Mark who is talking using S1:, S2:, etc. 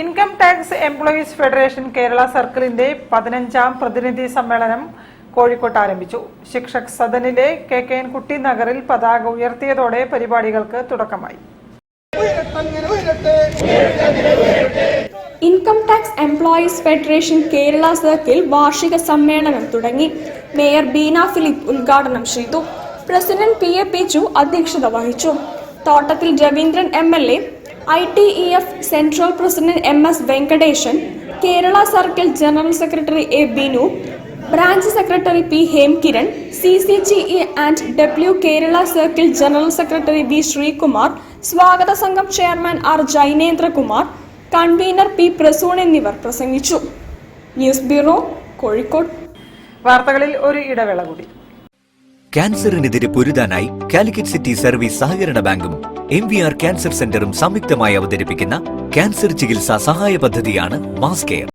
S1: Income tax employees federation Kerala സർക്കിളിന്റെ 15ാം പ്രതിനിധി സമ്മേളനം കോഴിക്കോട്ട് ആരംഭിച്ചു. ശിക്ഷക് സദനിലെ KKN കുട്ടി നഗറിൽ പതാക ഉയർത്തിയതോടെ പരിപാടികൾക്ക് തുടക്കമായി.
S2: Income tax employees federation Kerala circle വാർഷിക സമ്മേളനം തുടങ്ങി. മേയർ ബീന ഫിലിപ്പ് ഉദ്ഘാടനം ചെയ്തു. പ്രസിഡന്റ് PA പിച്ചു അധ്യക്ഷത വഹിച്ചു. Thottathil Raveendran MLA, ITEF central president MS Venkatesan, Kerala circle general secretary A Binu, branch secretary P Hemkiran, CCGE and W Kerala circle general secretary V Sreekumar, സ്വാഗത സംഘം chairman R Jainendrakumar, convenor P Prasoon എന്നിവർ പ്രസംഗിച്ചു. News bureau, Kozhikode.
S1: വാർത്തകളിൽ ഒരു ഇടവേള കൂടി.
S3: ക്യാൻസറിനെതിരെ പൊരുതാനായി കാലിക്കറ്റ് സിറ്റി സർവീസ് സഹകരണ ബാങ്കും MVR ക്യാൻസർ സെന്ററും സംയുക്തമായി അവതരിപ്പിക്കുന്ന ക്യാൻസർ ചികിത്സാ സഹായ പദ്ധതിയാണ് മാസ് കെയർ.